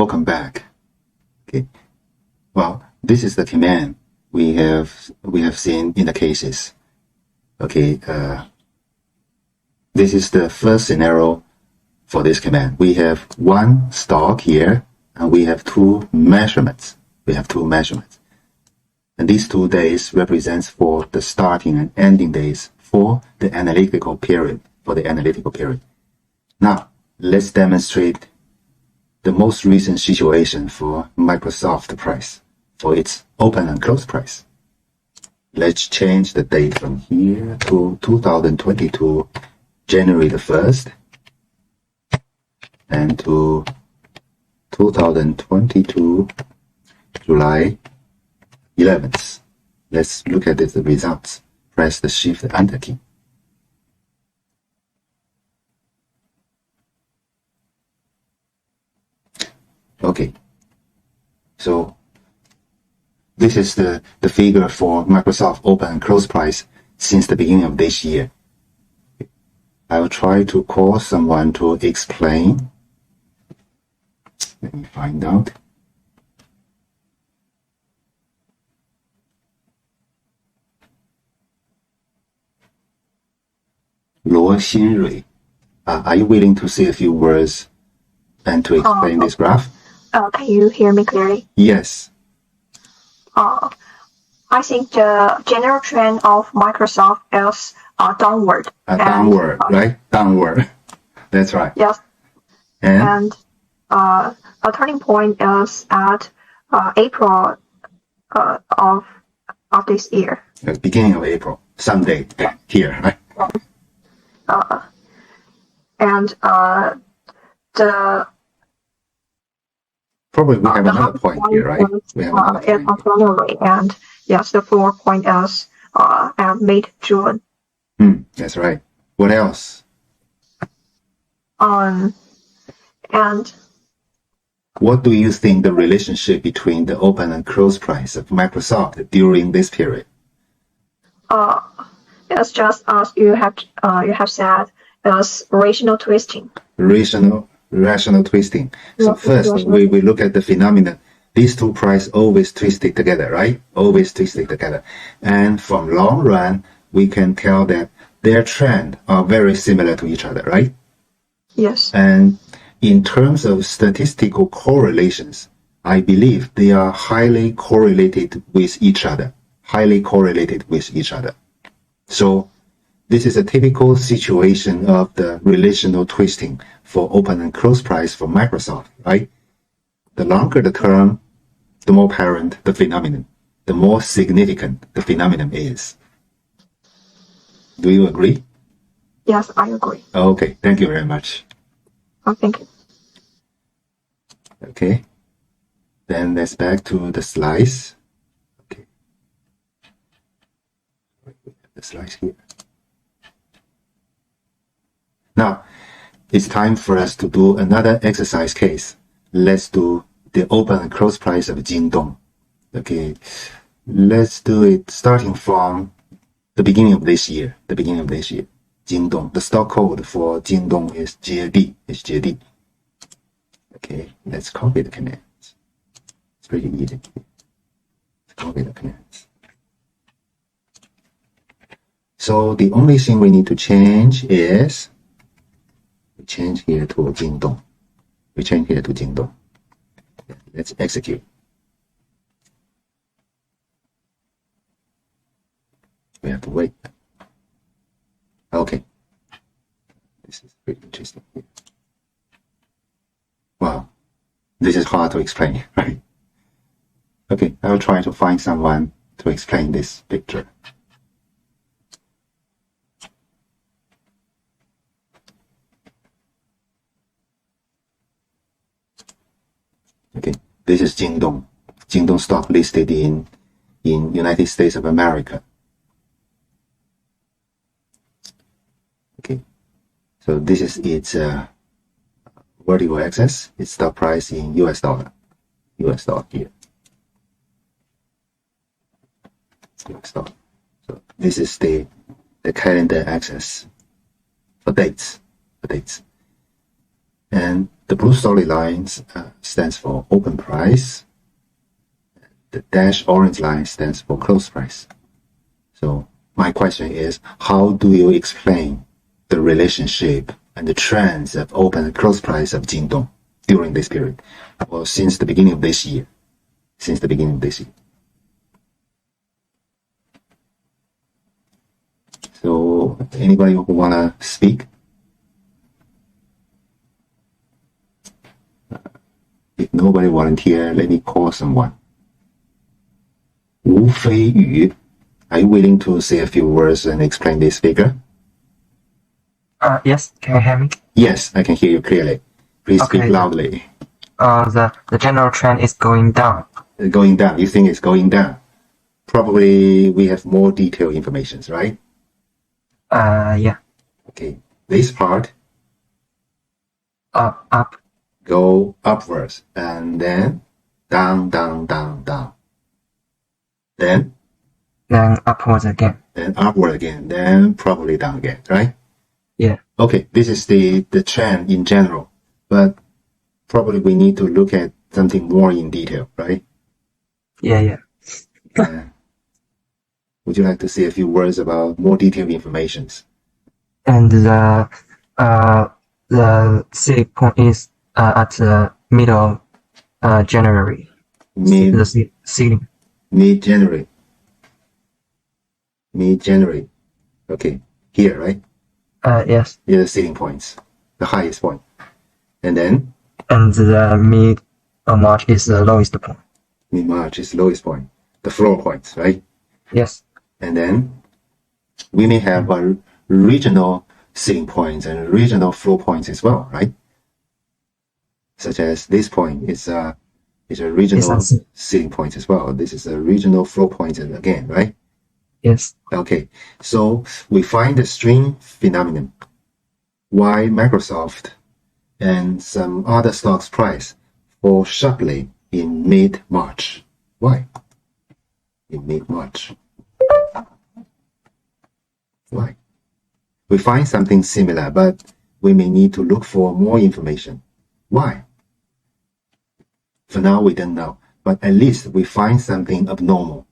Welcome back. Okay. Well, this is the command we have seen in the cases. Okay. This is the first scenario for this command. We have one stock here, and we have two measurements. And these 2 days represents for the starting and ending days for the analytical period. Now, let's demonstrate the most recent situation for Microsoft price, for its open and close price. Let's change the date from here to 2022, January the 1st, and to 2022, July 11th. Let's look at the results. Press the Shift Enter key. Okay, so this is the figure for Microsoft open and close price since the beginning of this year. I will try to call someone to explain. Let me find out. Luo Xinrui, are you willing to say a few words and to explain this graph? Can you hear me clearly? Yes. I think the general trend of Microsoft is downward. Downward, right? Downward. That's right. Yes. And a turning point is at April of this year. The beginning of April, someday here, right? And the probably we have another point here, right? We have another point. It's January, and yes, the floor point is at mid-June. That's right. What else? And what do you think the relationship between the open and close price of Microsoft during this period? It's just as you have said, it's rational twisting. Rational twisting. So first, we look at the phenomenon. These two prices always twisted together, right? Always twisted together. And from long run, we can tell that their trend are very similar to each other, right? Yes. And in terms of statistical correlations, I believe they are highly correlated with each other. So this is a typical situation of the relational twisting for open and close price for Microsoft, right? The longer the term, the more apparent the phenomenon, the more significant the phenomenon is. Do you agree? Yes, I agree. Okay, thank you very much. Oh, thank you. Okay, then let's back to the slides. Okay, the slides here. Now, it's time for us to do another exercise case. Let's do the open and close price of Jingdong. Okay, let's do it starting from the beginning of this year. Jingdong. The stock code for Jingdong is JD. Okay, let's copy the commands. It's pretty easy. Let's copy the commands. So the only thing we need to change is we change here to Jingdong. Let's execute. We have to wait. Okay. This is pretty interesting. Wow. This is hard to explain, right? Okay, I'll try to find someone to explain this picture. Okay, this is Jingdong. Jingdong stock listed in United States of America. Okay, so this is its vertical axis, its stock price in US dollar here. US dollar. So this is the calendar axis for dates. And the blue solid lines stands for open price. The dash orange line stands for close price. So my question is, how do you explain the relationship and the trends of open and close price of Jingdong during this period, or since the beginning of this year? Since the beginning of this year. So anybody who wanna speak? If nobody volunteer, let me call someone. Wu Fei Yu, are you willing to say a few words and explain this figure? Yes, can you hear me? Yes, I can hear you clearly. Please speak loudly. The general trend is going down. Going down. You think it's going down? Probably we have more detailed information, right? Yeah. Okay. This part Up. go upwards and then down, down, down, down. Then Upwards again. Then upward again. Then probably down again, right? Yeah. Okay. This is the trend in general, but probably we need to look at something more in detail, right? Yeah. Would you like to say a few words about more detailed information? And the ceiling point is at the middle January. The ceiling. Mid-January. Okay. Here, right? Yes. Here are the ceiling points, the highest point. And then? And the mid-March is the lowest point. Mid-March is the lowest point. The floor points, right? Yes. And then we may have a regional ceiling points and regional floor points as well, right? Such as this point is a regional ceiling point as well. This is a regional floor point again, right? Yes. Okay, so we find the string phenomenon. Why Microsoft and some other stocks price fall sharply in mid-March? Why? In mid-March. Why? We find something similar, but we may need to look for more information. Why? For now, we don't know, but at least we find something abnormal.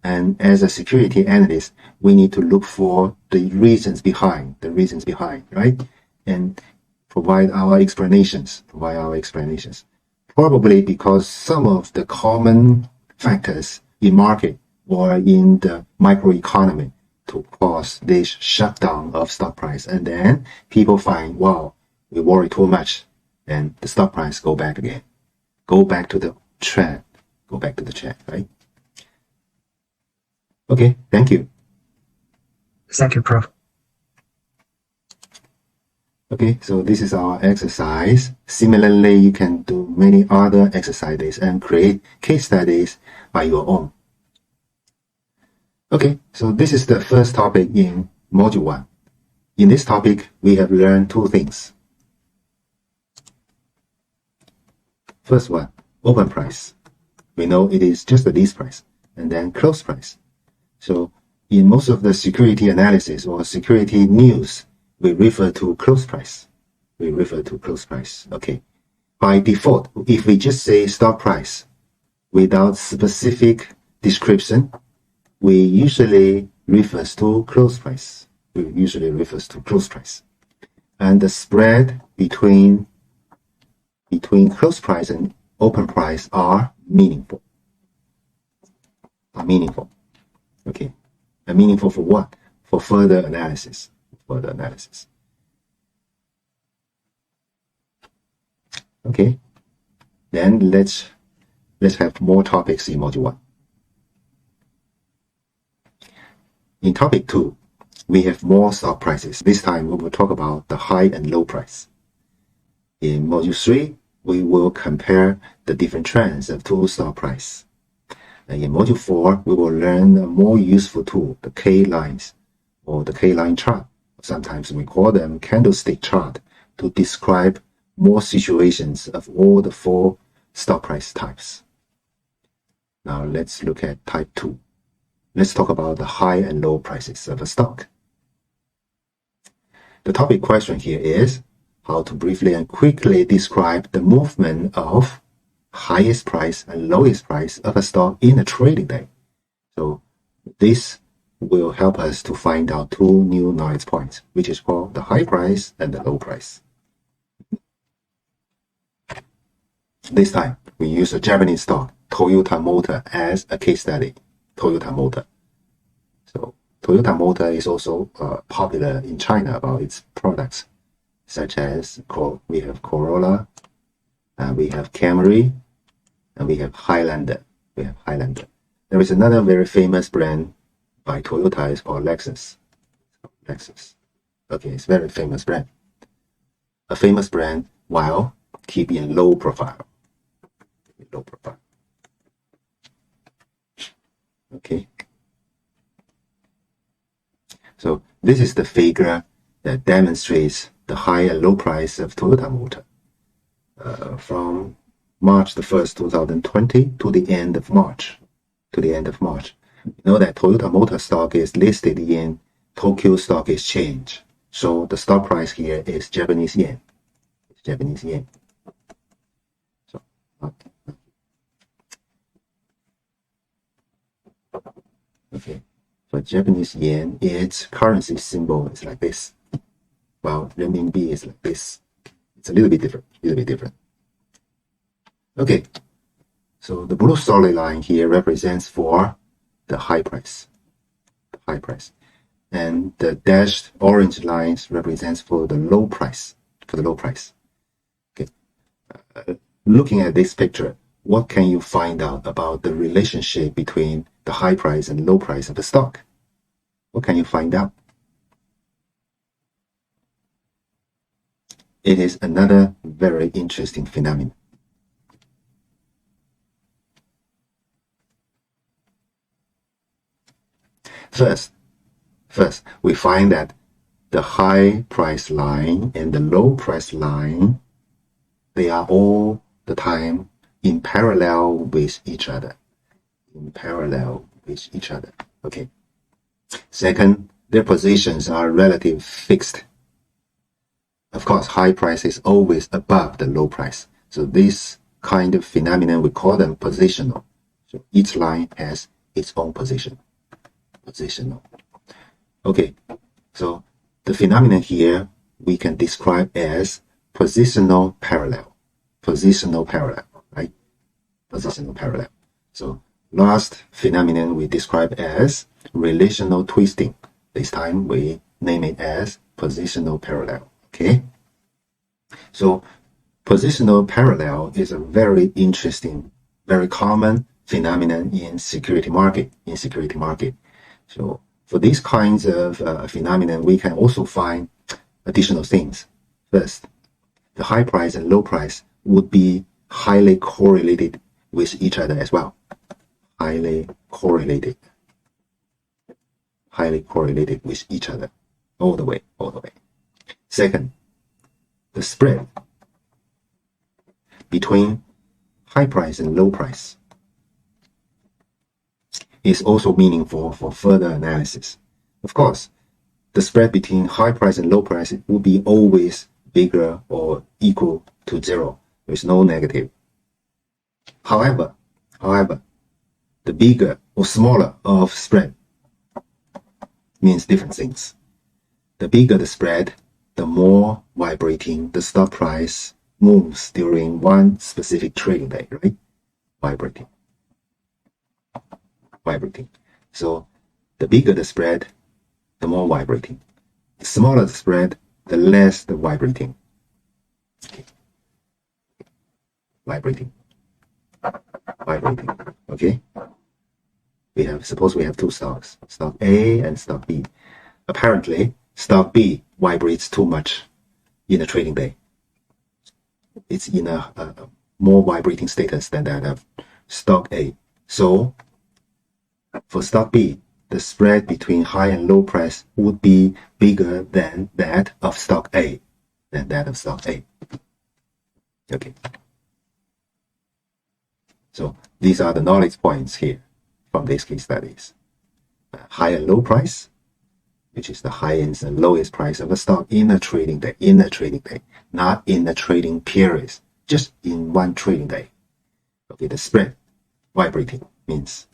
And as a security analyst, we need to look for the reasons behind, right? And provide our explanations. Probably because some of the common factors in market or in the microeconomy to cause this shutdown of stock price. And then people find, wow, we worry too much, and the stock price go back again. Go back to the trend, right? Okay, thank you. Thank you, Prof. Okay, so this is our exercise. Similarly, you can do many other exercises and create case studies by your own. Okay, so this is the first topic in Module 1. In this topic, we have learned two things. First one, open price. We know it is just the list price, and then close price. So in most of the security analysis or security news, we refer to close price. Okay. By default, if we just say stock price without specific description, we usually refers to close price. And the spread between close price and open price are meaningful. Okay. And meaningful for what? For further analysis. Okay. Then let's have more topics in Module 1. In Topic 2, we have more stock prices. This time we will talk about the high and low price. In Module 3, we will compare the different trends of two stock price. And in Module 4, we will learn a more useful tool, the K-lines or the K-line chart. Sometimes we call them candlestick chart to describe more situations of all the 4 stock price types. Now let's look at type 2. Let's talk about the high and low prices of a stock. The topic question here is, how to briefly and quickly describe the movement of highest price and lowest price of a stock in a trading day. So this will help us to find out two new knowledge points, which is called the high price and the low price. This time, we use a Japanese stock, Toyota Motor, as a case study. Toyota Motor. So Toyota Motor is also popular in China about its products, such as we have Corolla, we have Camry, and we have Highlander. There is another very famous brand by Toyota. It's called Lexus. Okay, it's a very famous brand. A famous brand while keeping low profile. Okay. So this is the figure that demonstrates the high and low price of Toyota Motor from March the 1st, 2020 to the end of March. You know that Toyota Motor stock is listed in Tokyo Stock Exchange. So the stock price here is Japanese yen. So, okay. For Japanese yen, its currency symbol is like this. While renminbi is like this. It's a little bit different. Okay. So the blue solid line here represents for the high price. And the dashed orange lines represents for the low price. Okay. Looking at this picture, what can you find out about the relationship between the high price and low price of a stock? What can you find out? It is another very interesting phenomenon. First, we find that the high price line and the low price line, they are all the time in parallel with each other. Okay. Second, their positions are relatively fixed. Of course, high price is always above the low price. So this kind of phenomenon, we call them positional. So each line has its own position. Okay, so the phenomenon here we can describe as positional parallel, right? Positional parallel. So last phenomenon we describe as relational twisting. This time we name it as positional parallel. Okay. So positional parallel is a very interesting, very common phenomenon in security market. So for these kinds of phenomenon, we can also find additional things. First, the high price and low price would be highly correlated with each other as well. Highly correlated with each other all the way. Second, the spread between high price and low price is also meaningful for further analysis. Of course, the spread between high price and low price will be always bigger or equal to zero. There's no negative. However, the bigger or smaller of spread means different things. The bigger the spread, the more vibrating the stock price moves during one specific trading day, right? Vibrating. So the bigger the spread, the more vibrating. The smaller the spread, the less the vibrating. Vibrating. Okay. Suppose we have two stocks, stock A and stock B. Apparently, stock B vibrates too much in a trading day. It's in a more vibrating status than that of stock A. So for stock B, the spread between high and low price would be bigger than that of stock A. Okay. So these are the knowledge points here from these case studies. High and low price, which is the highest and lowest price of a stock in a trading day, not in the trading periods, just in one trading day. Okay, the spread vibrating means.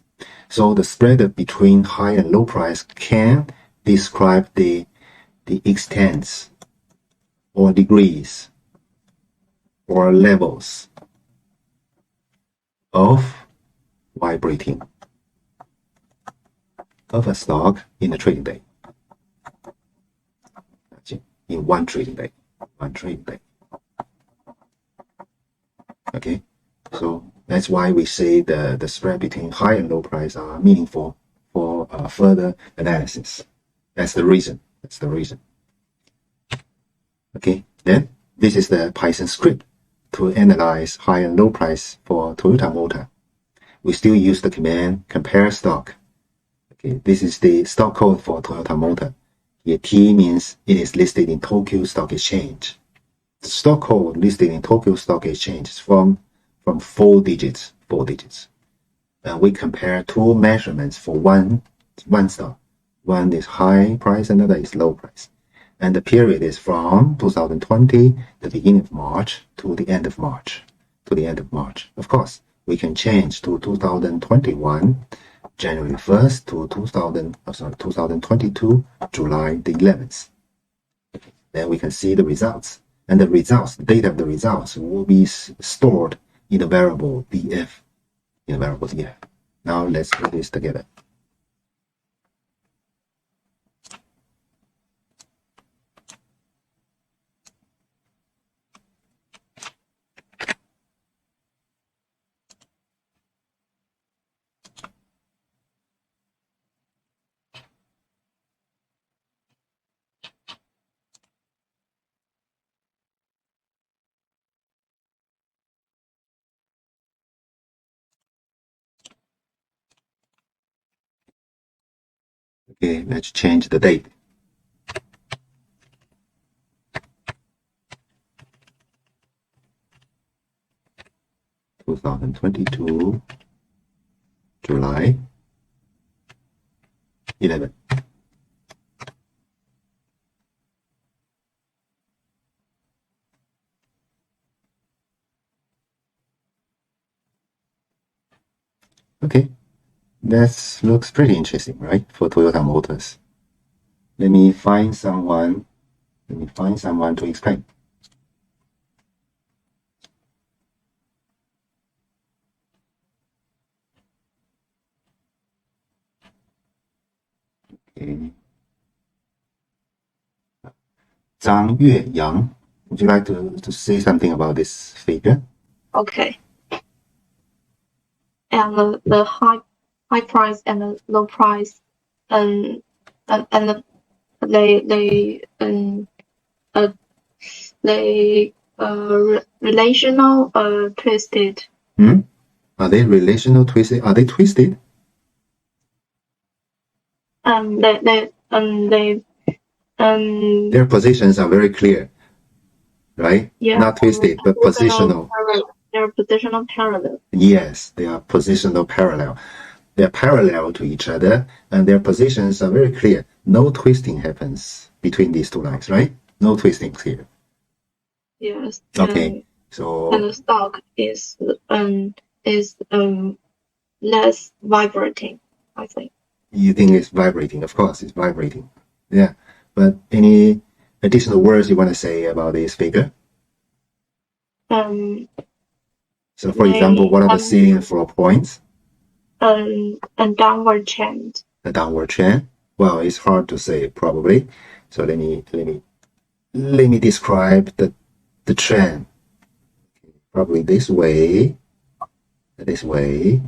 So the spread between high and low price can describe the extents or degrees or levels of vibrating of a stock in a trading day. In one trading day. Okay, so that's why we say the spread between high and low price are meaningful for further analysis. That's the reason. Okay, then this is the Python script to analyze high and low price for Toyota Motor. We still use the command compare stock. Okay, this is the stock code for Toyota Motor. Here T means it is listed in Tokyo Stock Exchange. The stock code listed in Tokyo Stock Exchange is from 4 digits. And we compare two measurements for one stock. One is high price, another is low price. And the period is from 2020, the beginning of March, to the end of March. Of course, we can change to 2021, January 1st to 2022, July the 11th. Then we can see the results. And the data of the results will be stored in the variable df. Now let's put this together. Okay, let's change the date. (2022) July 11. Okay, that looks pretty interesting, right? For Toyota Motors. Let me find someone to explain. Okay. Zhang Yueyang, would you like to say something about this figure? Okay. And the high price and the low price, and they relational twisted. Are they relational twisted? Are they twisted? Their positions are very clear, right? Yeah, not twisted, but positional. They're positional parallel. Yes, they are positional parallel. They're parallel to each other, and their positions are very clear. No twisting happens between these two lines, right? No twisting here. Yes. Okay. So and the stock is less vibrating, I think. You think it's vibrating? Of course, it's vibrating. Yeah. But any additional words you want to say about this figure? So, for example, what are the ceiling and floor points? A downward trend. A downward trend. Well, it's hard to say, probably. So let me describe the trend. Probably this way, this way,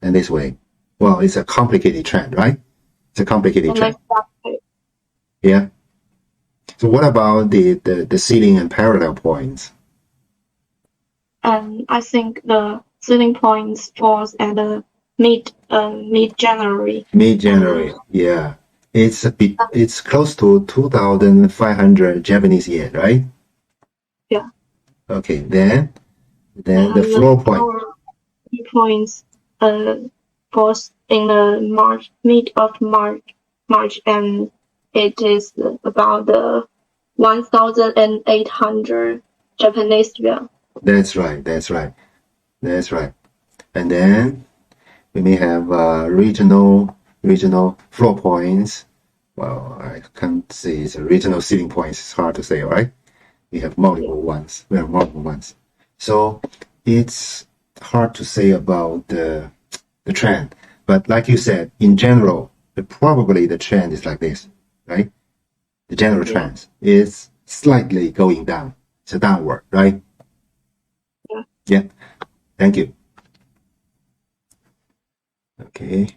and this way. Well, it's a complicated trend, right? It's a complicated trend. Yeah. So what about the ceiling and parallel points? I think the ceiling points falls at the mid January. Mid-January, yeah. It's close to 2,500 Japanese yen, right? Yeah. Okay, then the floor points falls in the mid of March and it is about 1,800 Japanese yuan. That's right. And then we may have regional floor points. Well, I can't say it's a regional ceiling points. It's hard to say, right? We have multiple ones. So it's hard to say about the trend. But like you said, in general, probably the trend is like this, right? The general trend is slightly going down. It's a downward, right? Yeah. Thank you. Okay.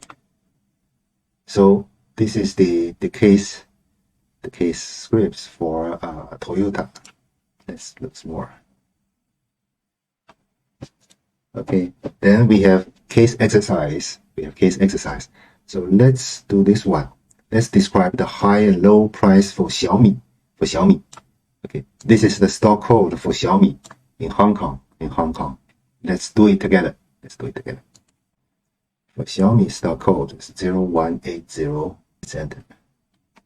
So this is the case scripts for Toyota. Let's look more. Okay. Then we have case exercise. So let's do this one. Let's describe the high and low price for Xiaomi. Okay. This is the stock code for Xiaomi in Hong Kong. Let's do it together. For Xiaomi stock code is 0180. Let's enter.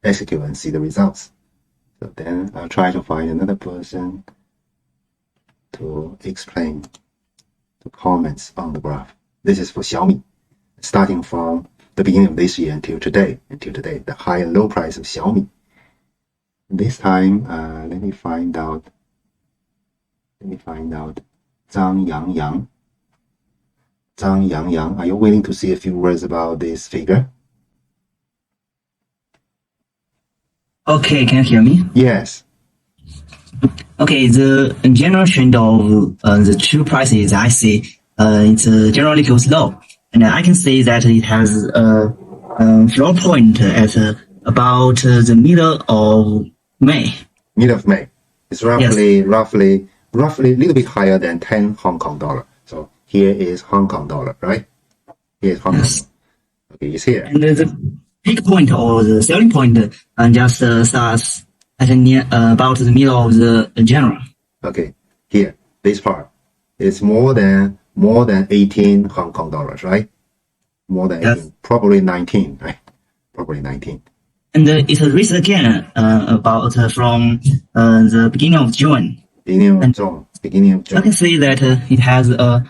Execute and see the results. So then I'll try to find another person to explain the comments on the graph. This is for Xiaomi, starting from the beginning of this year until today, the high and low price of Xiaomi. This time, let me find out Zhang Yang. Are you willing to say a few words about this figure? Okay, can you hear me? Yes. Okay, the general trend of the two prices I see, it generally goes low, and I can say that it has a floor point at about the middle of May. It's roughly a little bit higher than 10 Hong Kong dollar. So here is Hong Kong dollar, right? Here's Hong Kong. Okay, it's here. And the peak point or the selling point just starts at near about the middle of the general. Okay, here, this part is more than 18 Hong Kong dollars, right? More than 18, yes. Probably 19, right? Probably 19. And it raised again about from the beginning of June. Beginning of June. I can see that it has a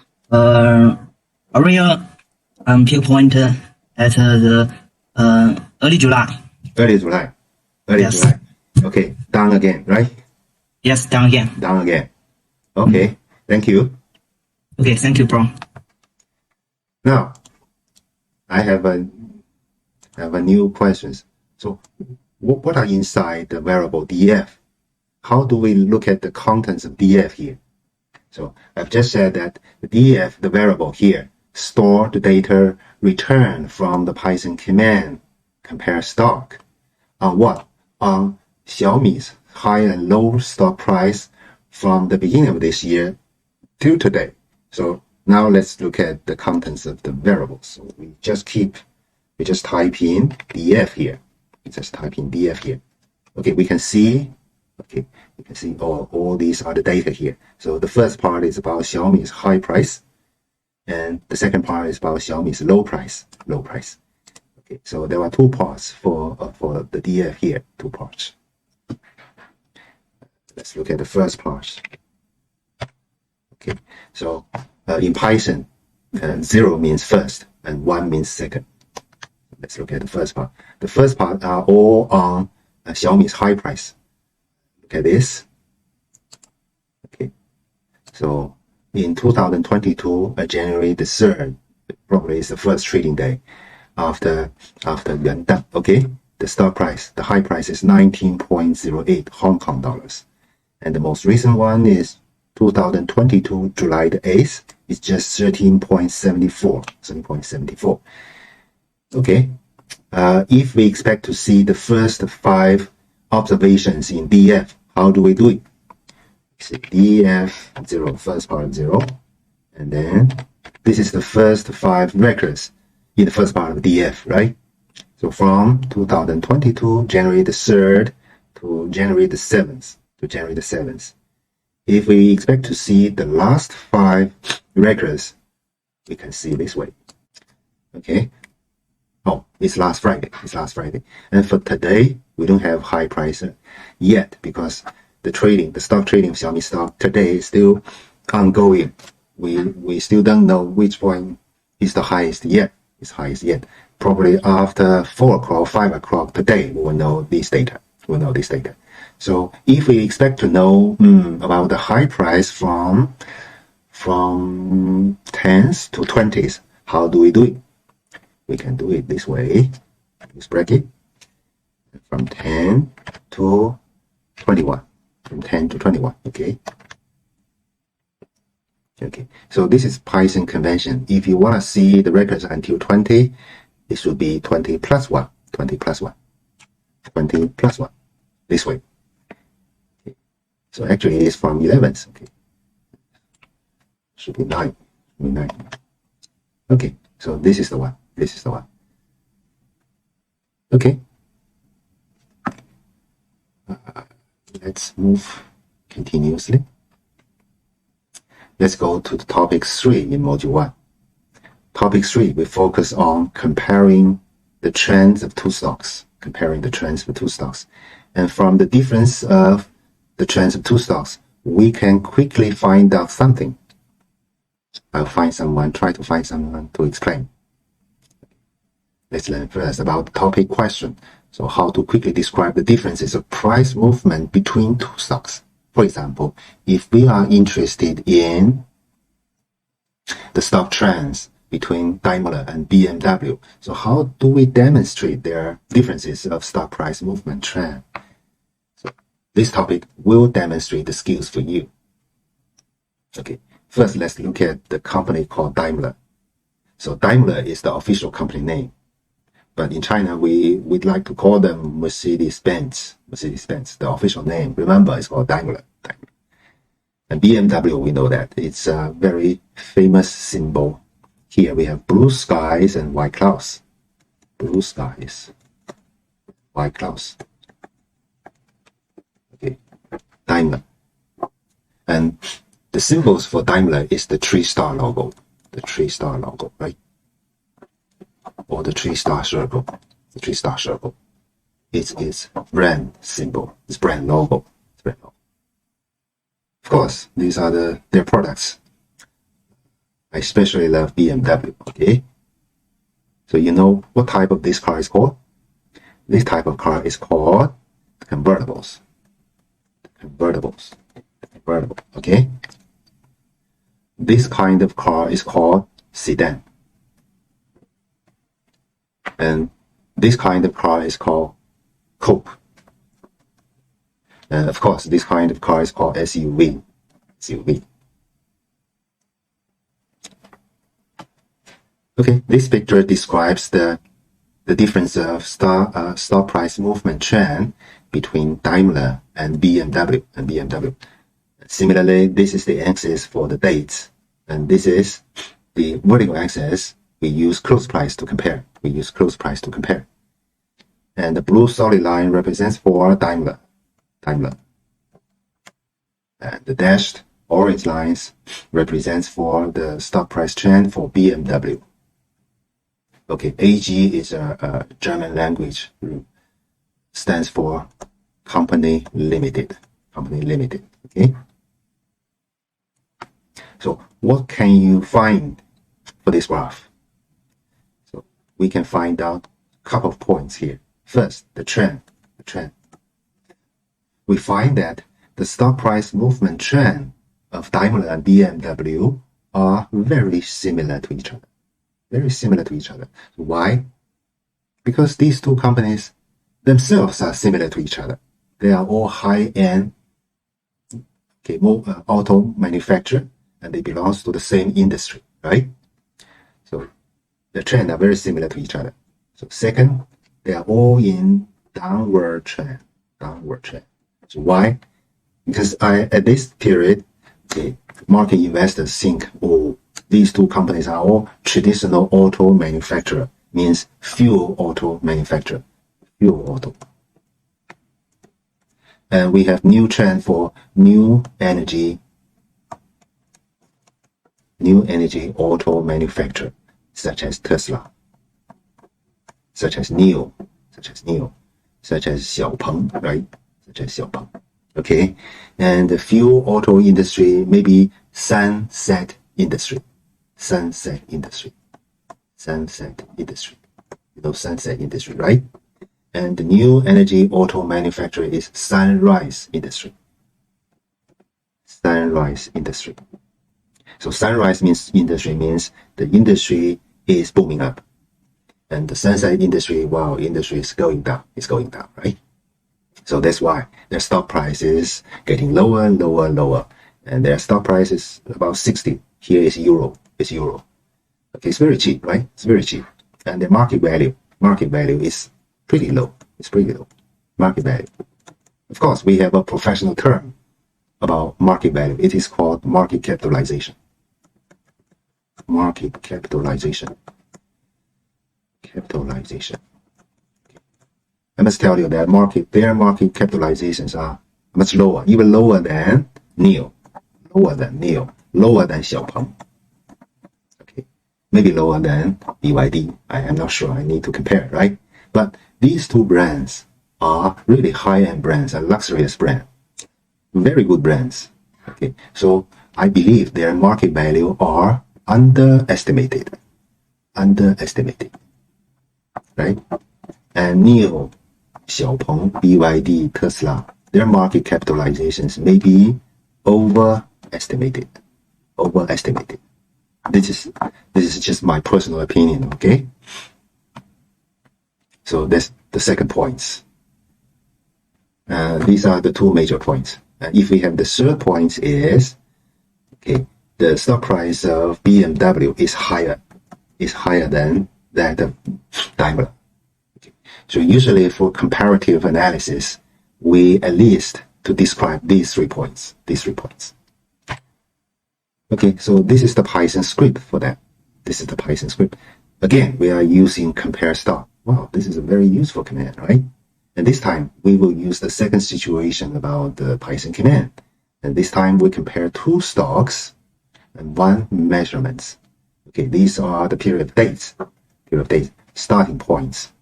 real peak point at the early July. Early July. Okay, down again, right? Yes, down again. Okay, thank you. Okay, thank you, bro. Now, I have a new questions. So, what are inside the variable DF? How do we look at the contents of DF here? So, I've just said that the DF, the variable here, store the data returned from the Python command compare stock on what? On Xiaomi's high and low stock price from the beginning of this year till today. So now let's look at the contents of the variables. So we just type in DF here. Okay, we can see all these are the data here. So the first part is about Xiaomi's high price, and the second part is about Xiaomi's low price. Okay, so there are two parts for the DF here, two parts. Let's look at the first part. Okay, so in Python, 0 means first and 1 means second. Let's look at the first part. The first part are all on Xiaomi's high price. Look at this. Okay, so in 2022, January the 3rd, probably is the first trading day after Yuan Dan. Okay, the stock price, the high price is 19.08 Hong Kong dollars, and the most recent one is 2022 July the 8th. It's just 13.74. Okay, if we expect to see the first 5 observations in DF, how do we do it? DF 0, first part 0, and then this is the first 5 records in the first part of DF, right? So from 2022 January the 3rd to January the 7th if we expect to see the last 5 records, we can see this way. Okay, Oh, it's last Friday. It's last Friday. And for today, we don't have high price yet because the stock trading of Xiaomi stock today is still ongoing. We still don't know which one is the highest yet. It's highest yet. Probably after 4 o'clock, 5 o'clock today, we will know this data. We'll know this data. So if we expect to know about the high price from 10s to 20s, how do we do it? We can do it this way. Use bracket from 10 to 21. From 10 to 21. Okay. Okay. So this is Python convention. If you want to see the records until 20, it should be 20 plus 1. 20 plus 1. 20 plus 1. This way. Okay. So actually it is from 11s. Okay. Should be 9. Should be 9. Okay. So this is the one. This is the one. Okay. Let's move continuously. Let's go to the topic 3 in module 1. Topic 3, we focus on comparing the trends of two stocks. Comparing the trends of two stocks. And from the difference of the trends of two stocks, we can quickly find out something. I'll try to find someone to explain. Let's learn first about the topic question. So how to quickly describe the differences of price movement between two stocks. For example, if we are interested in the stock trends between Daimler and BMW, so how do we demonstrate their differences of stock price movement trend? So this topic will demonstrate the skills for you. Okay, first let's look at the company called Daimler. So Daimler is the official company name. But in China, we'd like to call them Mercedes-Benz. Mercedes-Benz, the official name. Remember, it's called Daimler. And BMW, we know that. It's a very famous symbol. Here we have blue skies and white clouds. Blue skies, white clouds. Okay, Daimler. And the symbols for Daimler is the 3-star logo. The 3-star logo, right? Or the 3-star circle. The 3-star circle. It's its brand symbol. It's brand logo. It's brand logo. Of course, these are their products. I especially love BMW. Okay. So you know what type of this car is called? This type of car is called convertibles. Convertibles. Convertible. Okay. This kind of car is called sedan. And this kind of car is called coupe. And of course, this kind of car is called SUV. SUV. Okay, this picture describes the difference of stock price movement trend between Daimler and BMW. Similarly, this is the axis for the dates, and this is the vertical axis. We use close price to compare. And the blue solid line represents for Daimler. And the dashed orange lines represents for the stock price trend for BMW. Okay, AG is a German language, stands for Company Limited. Okay. So what can you find for this graph? So we can find out a couple of points here. First, the trend. We find that the stock price movement trend of Daimler and BMW are very similar to each other. Why? Because these two companies themselves are similar to each other. They are all high-end auto manufacturer, and they belong to the same industry, right? So the trend are very similar to each other. So second, they are all in downward trend. So why? Because at this period, the market investors think, oh, these two companies are all traditional auto manufacturer, means fuel auto manufacturer, fuel auto. And we have new trend for new energy auto manufacturer, such as Tesla. such as NIO, such as Xiaopeng, right? Such as Xiaopeng. Okay, and the fuel auto industry, maybe sunset industry. Sunset industry. You know, sunset industry, right? And the new energy auto manufacturer is sunrise industry. Sunrise industry. So sunrise industry means the industry is booming up. And the sunset industry, wow, industry is going down. It's going down, right? So that's why their stock price is getting lower and lower and lower. And their stock price is about 60. Here is euro. It's euro. Okay, it's very cheap, right? It's very cheap. And the market value is pretty low. It's pretty low. Market value. Of course, we have a professional term about market value. It is called market capitalization. Market capitalization. Capitalization. I must tell you that their market capitalizations are much lower, even lower than NIO, lower than Xiaopeng. Okay, maybe lower than BYD. I am not sure. I need to compare, right? But these two brands are really high-end brands, and luxurious brands, very good brands. Okay, so I believe their market value are underestimated, right? And NIO, Xiaopeng, BYD, Tesla, their market capitalizations may be overestimated. This is just my personal opinion, okay? So that's the second point. These are the two major points. If we have the third point is, okay, the stock price of BMW is higher than that of Daimler. Okay. So usually for comparative analysis, we at least to describe these three points. Okay, so this is the Python script for that. This is the Python script. Again, we are using compare stock. Wow, this is a very useful command, right? And this time we will use the second situation about the Python command. And this time we compare two stocks and one measurements. Okay, these are the period of dates, starting points,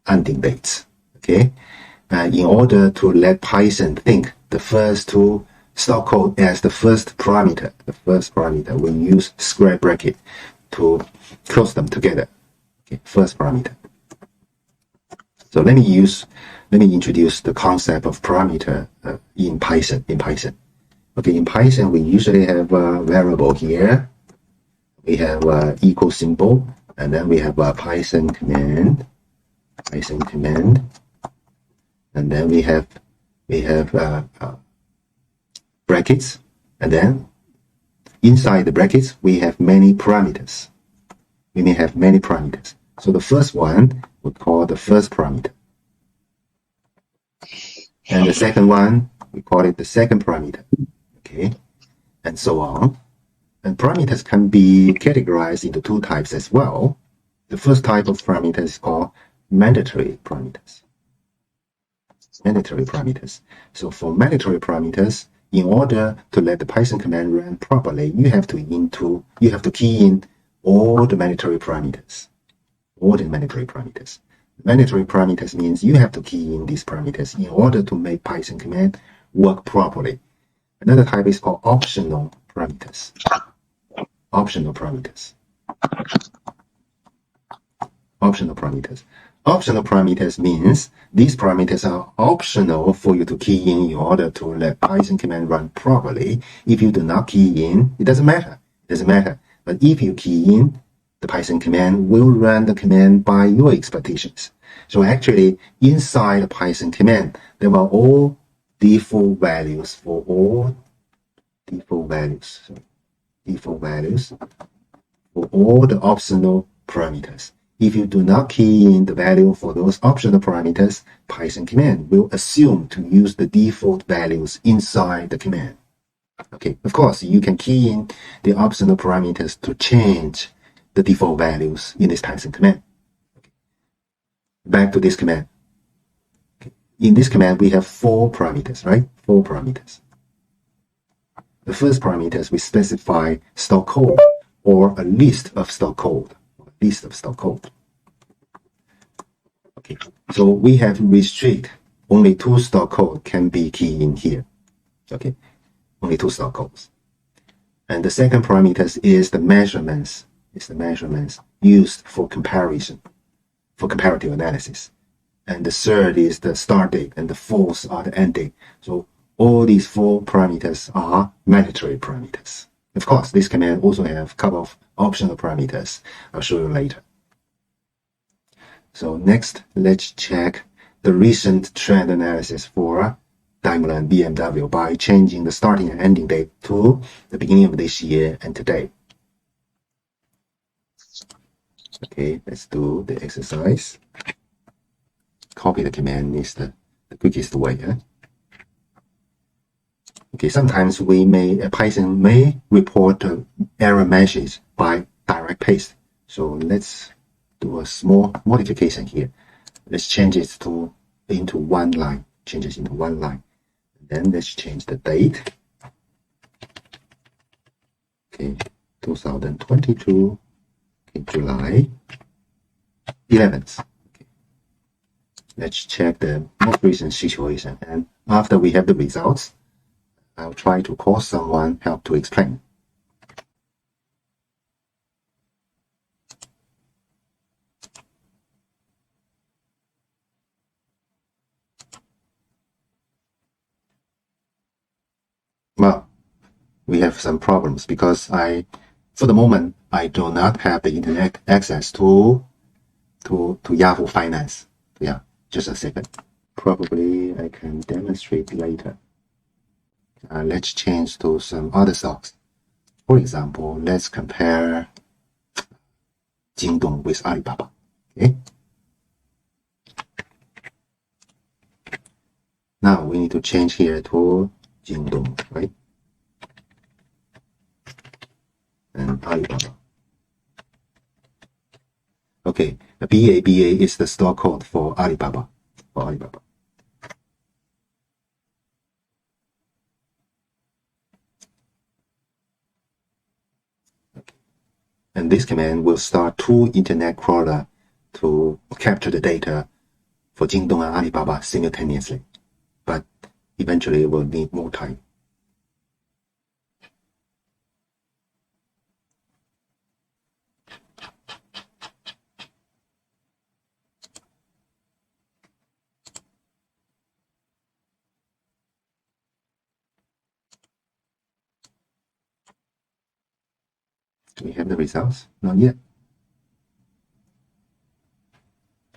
ending dates. Okay, in order to let Python think the first two stock code as the first parameter, we use square bracket to close them together. Okay, first parameter. So let me introduce the concept of parameter in Python. Okay, in Python we usually have a variable here. We have a equal symbol, and then we have a Python command, and then we have brackets, and then inside the brackets we have many parameters. We may have many parameters. So the first one we call the first parameter, and the second one we call it the second parameter. Okay, and so on. And parameters can be categorized into two types as well. The first type of parameter is called mandatory parameters. So for mandatory parameters, in order to let the Python command run properly, you have to key in all the mandatory parameters. Mandatory parameters means you have to key in these parameters in order to make Python command work properly. Another type is called optional parameters. Optional parameters means these parameters are optional for you to key in order to let Python command run properly. If you do not key in, it doesn't matter. But if you key in, the Python command will run the command by your expectations. So actually, inside the Python command, there are all default values for all the optional parameters. If you do not key in the value for those optional parameters, Python command will assume to use the default values inside the command. Okay, of course, you can key in the optional parameters to change the default values in this Python command. Okay. Back to this command. Okay. In this command, we have 4 parameters, right? 4 parameters. The first parameters we specify stock code or a list of stock code. Okay, so we have restrict only 2 stock code can be key in here. Okay, only 2 stock codes. And the second parameter is the measurements. It's the measurements used for comparison, for comparative analysis. And the third is the start date, and the fourth are the end date. So all these 4 parameters are mandatory parameters. Of course, this command also have a couple of optional parameters. I'll show you later. So next, let's check the recent trend analysis for Daimler and BMW by changing the starting and ending date to the beginning of this year and today. Okay, let's do the exercise. Copy the command is the quickest way. Okay, sometimes Python may report error message by direct paste. So let's do a small modification here. Let's change it into one line. Change it into one line. Then let's change the date. Okay, 2022. Okay, July 11th. Okay. Let's check the most recent situation. And after we have the results, I'll try to call someone help to explain. Well, we have some problems because for the moment, I do not have the internet access to Yahoo Finance. Yeah, just a second. Probably I can demonstrate later. Let's change to some other stocks. For example, let's compare Jingdong with Alibaba. Okay. Now we need to change here to Jingdong, right? And Alibaba. Okay, the BABA is the stock code for Alibaba. And this command will start 2 internet crawler to capture the data for Jingdong and Alibaba simultaneously. But eventually it will need more time. Do we have the results? Not yet.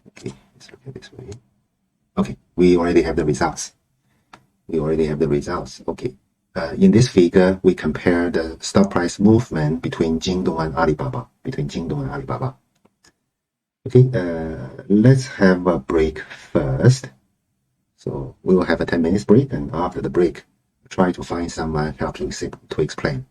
Okay, let's look at this way. Okay, we already have the results. Okay, in this figure, we compare the stock price movement between Jingdong and Alibaba. Okay, let's have a break first. So we will have a 10 minutes break, and after the break, try to find someone help to explain.